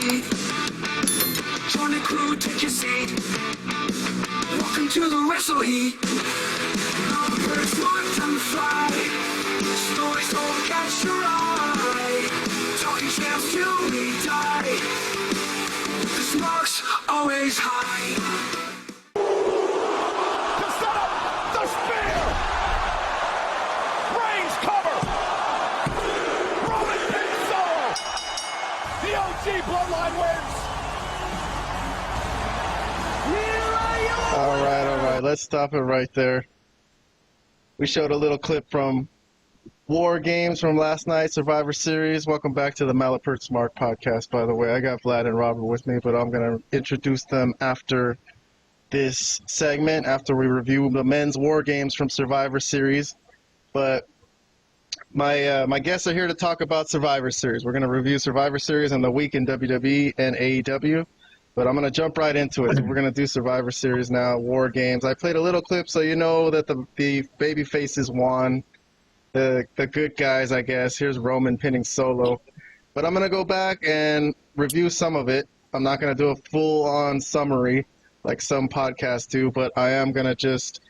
breathe. Join the crew, take your seat. Welcome to the wrestle heat. Malapert Smark, time to fly. Stories don't catch your eye. Talking champs till we die. The smark's always high. To set up the spear. Reigns cover. Roman pins Solo. The OG Bloodline wins. All right. Let's stop it right there. We showed a little clip from WarGames from last night, Survivor Series. Welcome back to the Malapert Smark Podcast, by the way. I got Vlad and Robert with me, but I'm going to introduce them after this segment, after we review the men's WarGames from Survivor Series. But my guests are here to talk about Survivor Series. We're going to review Survivor Series and the week in WWE and AEW. But I'm going to jump right into it. We're going to do Survivor Series now, WarGames. I played a little clip so you know that the baby faces won. The good guys, I guess. Here's Roman pinning Solo. But I'm going to go back and review some of it. I'm not going to do a full-on summary like some podcasts do, but I am going to just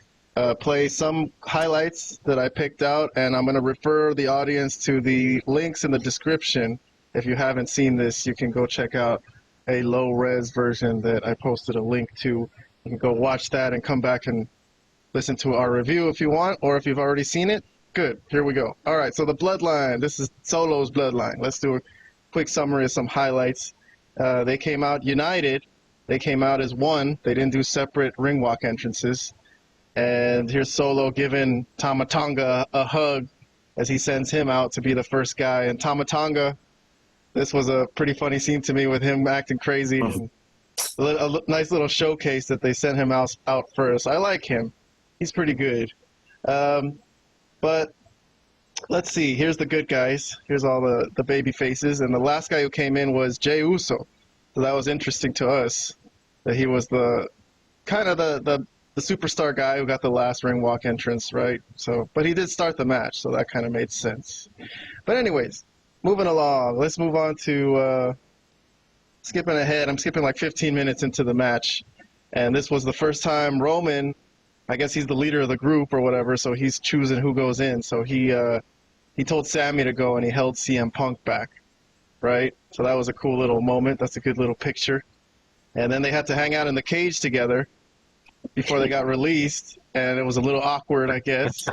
play some highlights that I picked out, and I'm going to refer the audience to the links in the description. If you haven't seen this, you can go check out a low-res version that I posted a link to. You can go watch that and come back and listen to our review if you want, or if you've already seen it. Good. Here we go. All right, so the Bloodline. This is Solo's Bloodline. Let's do a quick summary of some highlights. They came out united. They came out as one. They didn't do separate ring walk entrances. And here's Solo giving Tama Tonga a hug as he sends him out to be the first guy. And Tama Tonga, this was a pretty funny scene to me with him acting crazy. And a nice little showcase that they sent him out first. I like him. He's pretty good. But let's see. Here's the good guys. Here's all the baby faces. And the last guy who came in was Jey Uso. So that was interesting to us, that he was the kind of the superstar guy who got the last ring walk entrance, right? So, but he did start the match, so that kind of made sense. But anyways, moving along. Let's move on to skipping ahead. I'm skipping like 15 minutes into the match. And this was the first time Roman, I guess he's the leader of the group or whatever, so he's choosing who goes in. So he told Sammy to go, and he held CM Punk back, right? So that was a cool little moment. That's a good little picture. And then they had to hang out in the cage together before they got released, and it was a little awkward, I guess.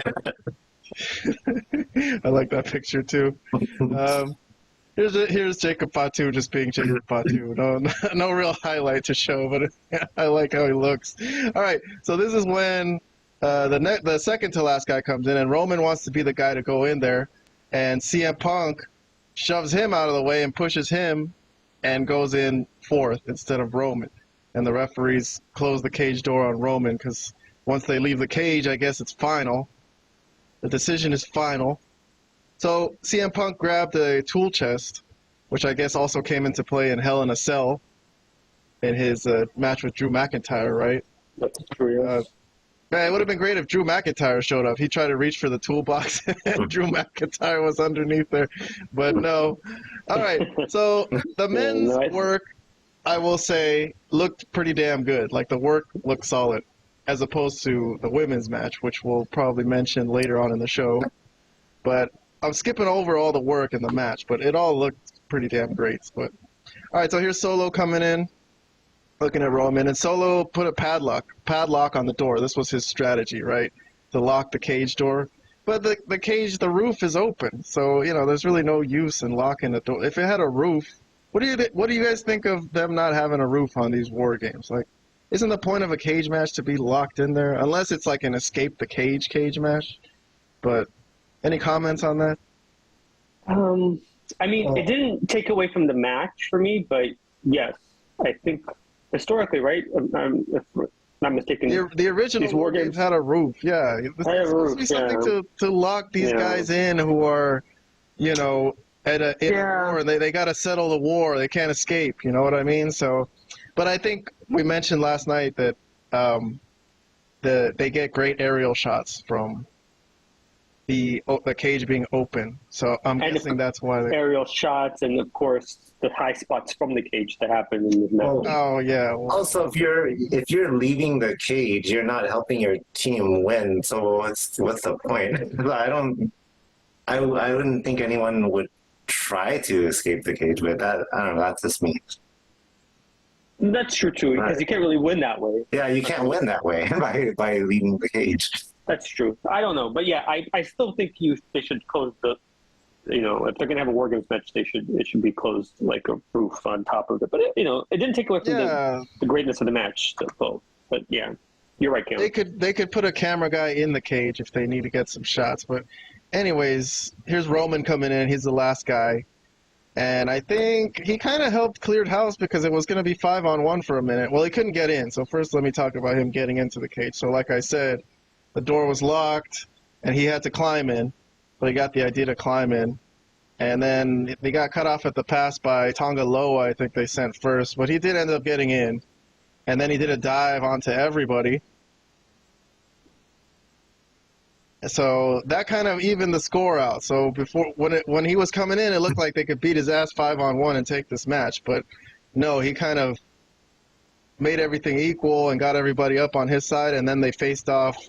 I like that picture too. Here's Jacob Fatu just being Jacob Fatu. No real highlight to show, but I like how he looks. All right, so this is when the second to last guy comes in, and Roman wants to be the guy to go in there, and CM Punk shoves him out of the way and pushes him and goes in fourth instead of Roman. And the referees close the cage door on Roman because once they leave the cage, I guess it's final. The decision is final. So CM Punk grabbed a tool chest, which I guess also came into play in Hell in a Cell in his match with Drew McIntyre, right? That's true. Man, it would have been great if Drew McIntyre showed up. He tried to reach for the toolbox, and Drew McIntyre was underneath there. But no. All right, so the men's work, I will say, looked pretty damn good. Like, the work looked solid, as opposed to the women's match, which we'll probably mention later on in the show. But I'm skipping over all the work in the match, but it all looked pretty damn great. But all right, so here's Solo coming in, looking at Roman, and Solo put a padlock on the door. This was his strategy, right, to lock the cage door. But the cage, the roof is open, so there's really no use in locking the door. If it had a roof, what do you guys think of them not having a roof on these war games? Like, isn't the point of a cage match to be locked in there, unless it's like an escape the cage match? But any comments on that? I mean, it didn't take away from the match for me, but yes, I think historically, right? If I'm not mistaken, the original war games had a roof. Yeah, there's supposed to be something to lock these guys in who are, in a war, and they got to settle the war. They can't escape. You know what I mean? So, but I think we mentioned last night that they get great aerial shots from the cage being open. So I'm guessing that's why they... Aerial shots and, of course, the high spots from the cage that happen in this match. Oh, yeah. Well, Also, if you're leaving the cage, you're not helping your team win. So what's the point? I wouldn't think anyone would try to escape the cage, but I don't know. That's just me. That's true too, because you can't really win that way. Yeah, you can't win that way by leaving the cage. That's true. I don't know, but yeah, I still think they should close the. If they're gonna have a WarGames match, it should be closed like a roof on top of it. But it didn't take away from the greatness of the match. So, but yeah, you're right, Cam. They could put a camera guy in the cage if they need to get some shots. But anyways, here's Roman coming in. He's the last guy. And I think he kind of helped cleared house because it was going to be 5-on-1 for a minute. Well, he couldn't get in. So first let me talk about him getting into the cage. So like I said, the door was locked and he had to climb in. But he got the idea to climb in. And then they got cut off at the pass by Tonga Loa, I think they sent first. But he did end up getting in. And then he did a dive onto everybody. So that kind of evened the score out. So when he was coming in, it looked like they could beat his ass 5-on-1 and take this match. But no, he kind of made everything equal and got everybody up on his side, and then they faced off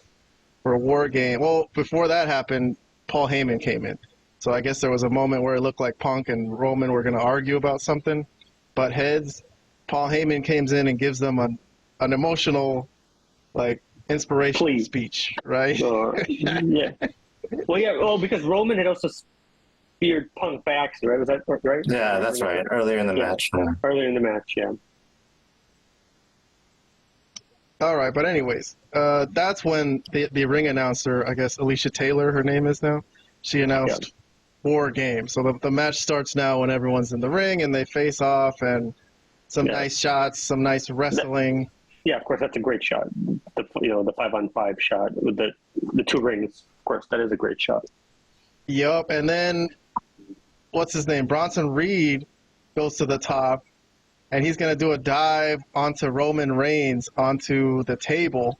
for a war game. Well, before that happened, Paul Heyman came in. So I guess there was a moment where it looked like Punk and Roman were going to argue about something. But heads, Paul Heyman comes in and gives them an emotional, inspirational speech, right? Yeah. Well, because Roman had also speared Punk by accident, right? Was that right? Yeah, that's right. Earlier in the match. Yeah. Earlier in the match, yeah. All right, but anyways, that's when the ring announcer, I guess Alicia Taylor, her name is now, she announced War Games. So the match starts now when everyone's in the ring and they face off and some nice shots, some nice wrestling. Yeah, of course, that's a great shot. The 5-on-5 shot with the two rings. Of course, that is a great shot. Yup, and then what's his name? Bronson Reed goes to the top, and he's gonna do a dive onto Roman Reigns onto the table.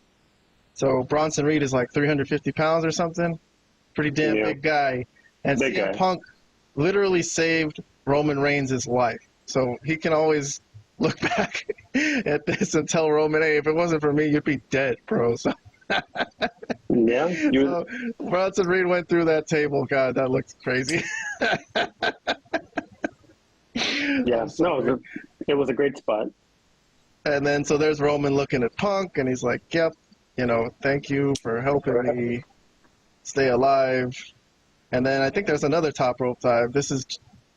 So Bronson Reed is like 350 pounds or something, pretty damn big guy, and CM Punk literally saved Roman Reigns' life. So he can always look back at this and tell Roman, hey, if it wasn't for me, you'd be dead, bro. So, so Bronson Reed went through that table. God, that looks crazy. It was a great spot. And then, so there's Roman looking at Punk, and he's like, yep, thank you for helping me stay alive. And then I think there's another top rope dive. This is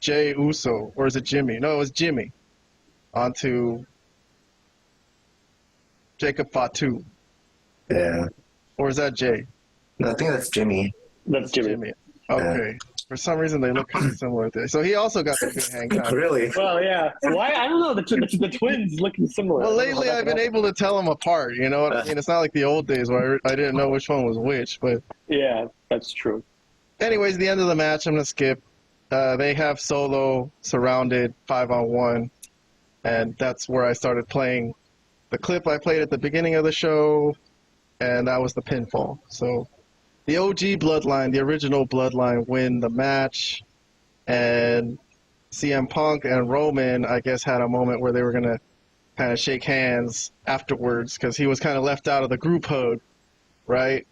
Jey Uso, or is it Jimmy? No, it was Jimmy. Onto Jacob Fatu. Yeah. Or is that Jay? No, I think that's Jimmy. That's Jimmy. Okay. Yeah. For some reason, they look kind of similar there. So he also got the good hang time. Really? Well, yeah. Why? I don't know. The twins looking similar. Well, lately I've been able to tell them apart. You know what I mean? It's not like the old days where I didn't know which one was which. But yeah, that's true. Anyways, the end of the match, I'm going to skip. They have Solo surrounded 5-on-1. And that's where I started playing the clip I played at the beginning of the show, and that was the pinfall. So the OG Bloodline, the original Bloodline, win the match, and CM Punk and Roman, I guess, had a moment where they were going to kind of shake hands afterwards because he was kind of left out of the group hug, right?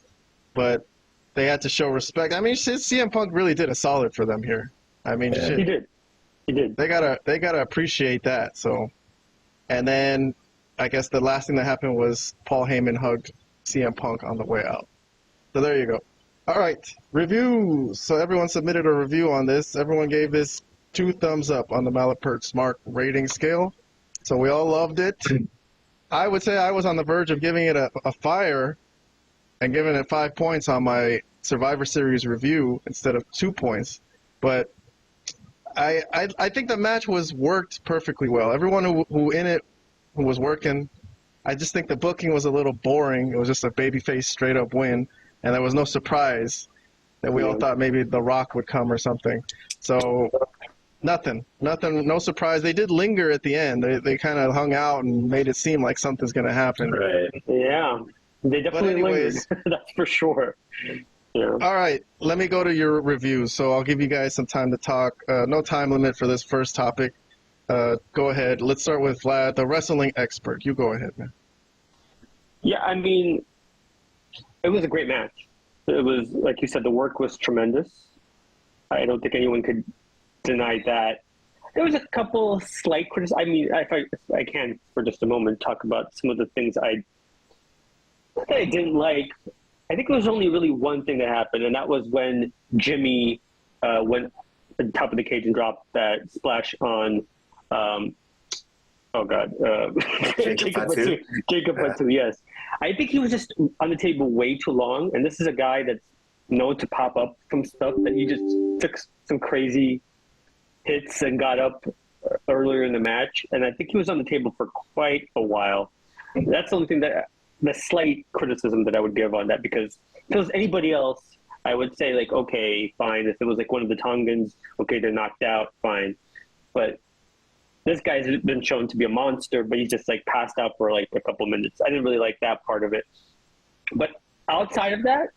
But they had to show respect. I mean, CM Punk really did a solid for them here. I mean, shit. He did. He did. They gotta appreciate that. So, and then I guess the last thing that happened was Paul Heyman hugged CM Punk on the way out. So there you go. All right, reviews. So everyone submitted a review on this. Everyone gave this 2 thumbs up on the Malapert Smark rating scale. So we all loved it. I would say I was on the verge of giving it a fire and giving it 5 points on my Survivor Series review instead of 2 points. But I think the match was worked perfectly well. Everyone who in it who was working, I just think the booking was a little boring. It was just a babyface straight up win, and there was no surprise that we all thought maybe The Rock would come or something. So nothing, no surprise. They did linger at the end. They kind of hung out and made it seem like something's going to happen. Right. Yeah, they definitely lingered. That's for sure. Yeah. All right, let me go to your reviews. So I'll give you guys some time to talk. No time limit for this first topic. Go ahead. Let's start with Vlad, the wrestling expert. You go ahead, man. Yeah, I mean, it was a great match. It was, like you said, the work was tremendous. I don't think anyone could deny that. There was a couple slight criticisms. I mean, if I can, for just a moment, talk about some of the things I didn't like. I think there was only really one thing that happened, and that was when Jimmy went to the top of the cage and dropped that splash on, Jacob Fatu, yes. I think he was just on the table way too long, and this is a guy that's known to pop up from stuff that he just took some crazy hits and got up earlier in the match, and I think he was on the table for quite a while. That's the only thing the slight criticism that I would give on that, because if it was anybody else, I would say, like, okay, fine. If it was like one of the Tongans, okay, they're knocked out, fine. But this guy's been shown to be a monster, but he's just like passed out for like a couple minutes. I didn't really like that part of it. But outside of that,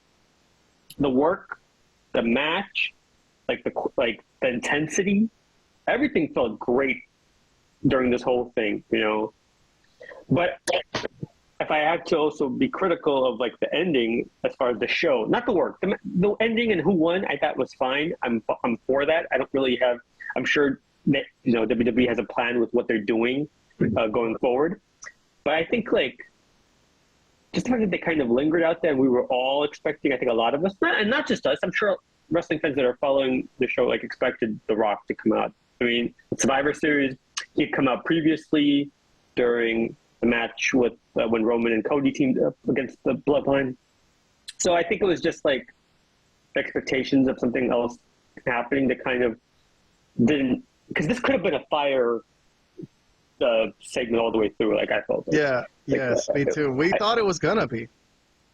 the work, the match, like the intensity, everything felt great during this whole thing, you know. But if I had to also be critical of like the ending as far as the show, not the work, the ending and who won, I thought was fine. I'm for that. I don't really have. I'm sure that, you know, WWE has a plan with what they're doing going forward. But I think like just the fact that they kind of lingered out there, and we were all expecting, I think a lot of us, and not just us, I'm sure wrestling fans that are following the show like expected The Rock to come out. I mean, Survivor Series, he'd come out previously during the match with when Roman and Cody teamed up against the Bloodline. So I think it was just like expectations of something else happening that kind of didn't, because this could have been a fire segment all the way through. Like I felt. Yeah. Like, yes, me too. We thought it was gonna be.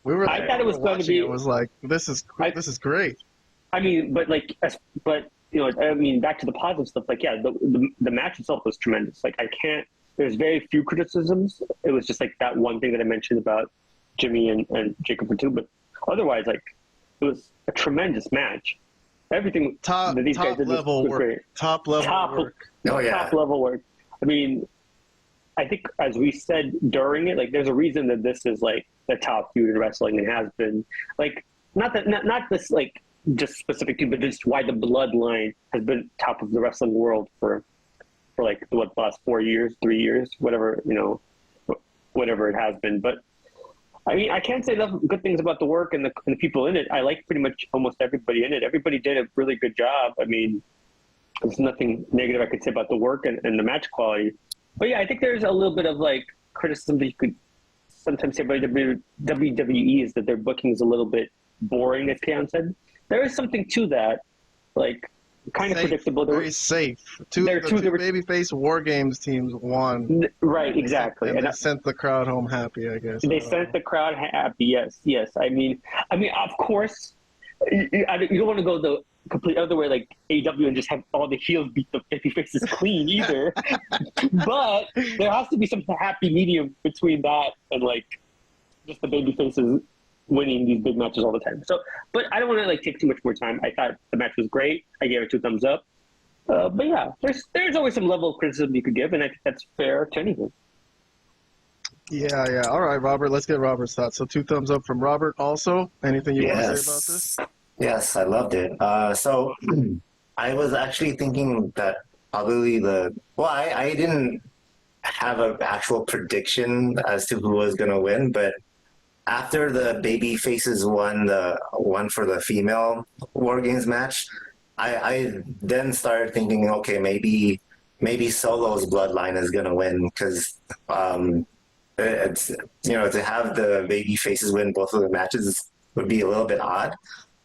We were. I thought it was going to be. It was like this is great. I mean, but you know, I mean, back to the positive stuff. Like, yeah, the match itself was tremendous. Like, I can't. There's very few criticisms. It was just like that one thing that I mentioned about Jimmy and Jacob Fatu, but otherwise, like, it was a tremendous match. Everything that these guys did was great. Top level work. Oh yeah. Top level work. I mean, I think as we said during it, like, there's a reason that this is like the top feud in wrestling and has been. Like, not this like just specific to, but just why the Bloodline has been top of the wrestling world for like the last 4 years, 3 years, whatever, you know, whatever it has been. But I mean, I can't say enough good things about the work and the people in it. I like pretty much almost everybody in it. Everybody did a really good job. I mean, there's nothing negative I could say about the work and the match quality. But yeah, I think there's a little bit of like criticism that you could sometimes say about WWE is that their booking is a little bit boring, as Keon said. There is something to that, like kind of predictable. Very safe. Two babyface WarGames teams won. Right, exactly. And they sent the crowd home happy, I guess. They sent the crowd happy, yes. I mean, of course, you don't want to go the complete other way, like AEW, and just have all the heels beat the babyfaces clean either. But there has to be some happy medium between that and like just the babyfaces winning these big matches all the time. So, but I don't want to like take too much more time. I thought the match was great. I gave it 2 thumbs up. But yeah, there's always some level of criticism you could give, and I think that's fair to anything. Yeah. All right, Robert. Let's get Robert's thoughts. So 2 thumbs up from Robert. Also, anything you want to say about this? Yes, I loved it. So I was actually thinking that probably I didn't have an actual prediction as to who was going to win, but after the baby faces won the one for the female WarGames match, I then started thinking, okay, maybe Solo's Bloodline is gonna win, because it's, you know, to have the baby faces win both of the matches would be a little bit odd.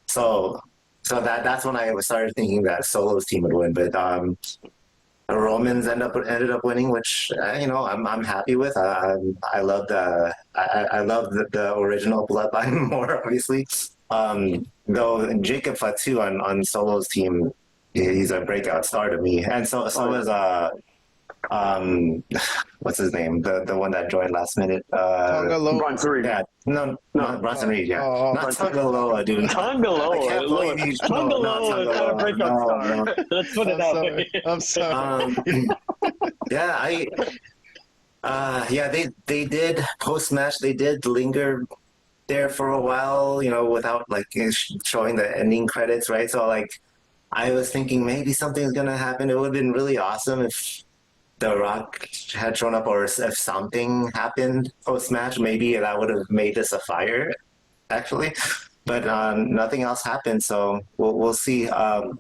So that's when I started thinking that Solo's team would win, but the Romans ended up winning, which you know, I'm happy with. I love the original Bloodline more, obviously. Though Jacob Fatu on Solo's team, he's a breakout star to me, and so is what's his name? The one that joined last minute. Tonga Loa. Bronson Reed. Yeah, no, not Bronson Reed. Yeah, not Bronson- Tongaloa, dude. Tongaloa. I can't believe he's Tongaloa is not a breakout star. No. Let's put it that way. I'm sorry. Yeah, they did post match. They did linger there for a while, without like showing the ending credits, right? So like, I was thinking maybe something's gonna happen. It would have been really awesome if The Rock had shown up, or if something happened post match. Maybe that would have made this a fire, actually. But nothing else happened, so we'll see. All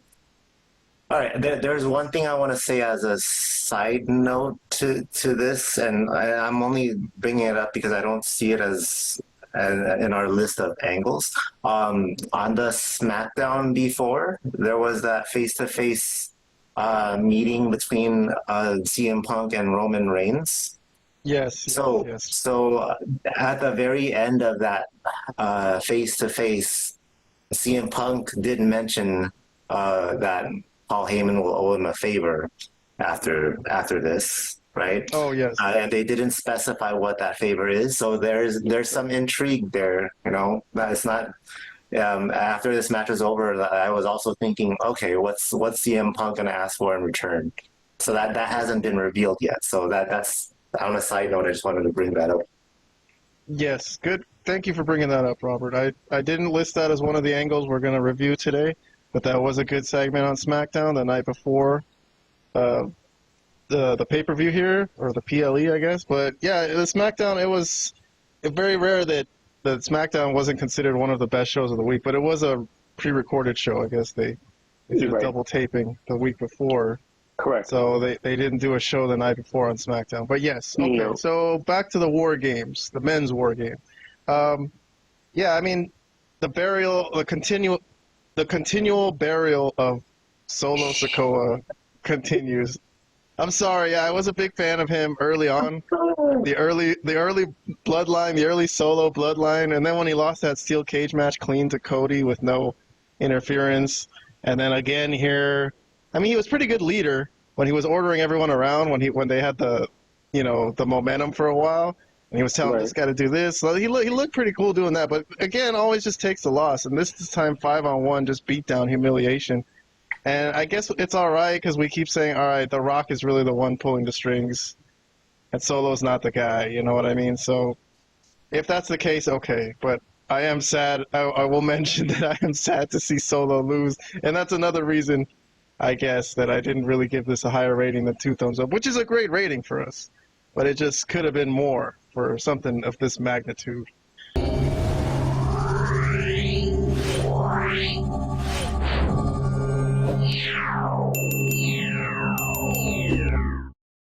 right, there's one thing I want to say as a side note to this, and I'm only bringing it up because I don't see it as in our list of angles. On the SmackDown before, there was that face-to-face meeting between CM Punk and Roman Reigns. Yes. So at the very end of that face-to-face, CM Punk did mention that Paul Heyman will owe him a favor after this, right? Oh yes. And they didn't specify what that favor is, so there's some intrigue there. That it's not. After this match is over, I was also thinking, okay, what's CM Punk gonna ask for in return? So that hasn't been revealed yet. So that's on a side note. I just wanted to bring that up. Yes, good. Thank you for bringing that up, Robert. I didn't list that as one of the angles we're going to review today, but that was a good segment on SmackDown the night before the pay-per-view here, or the PLE, I guess. But yeah, the SmackDown, it was very rare that SmackDown wasn't considered one of the best shows of the week, but it was a pre-recorded show. I guess they did a double taping the week before. Correct. So they didn't do a show the night before on SmackDown. But yes, okay. No. So back to the War Games, the men's War Game. Yeah, I mean, the continual burial of Solo Sikoa continues. I'm sorry, I was a big fan of him early on. The early Bloodline, the early Solo Bloodline, and then when he lost that steel cage match clean to Cody with no interference, and then again here. I mean, he was pretty good leader when he was ordering everyone around when they had the momentum for a while, and he was telling this guy to do this. So he looked pretty cool doing that, but again, always just takes the loss. And this time, 5-on-1, just beat down, humiliation. And I guess it's all right because we keep saying, all right, The Rock is really the one pulling the strings, and Solo's not the guy. You know what I mean? So if that's the case, okay. But I am sad. I will mention that I am sad to see Solo lose, and that's another reason, I guess, that I didn't really give this a higher rating than 2 thumbs up, which is a great rating for us. But it just could have been more for something of this magnitude.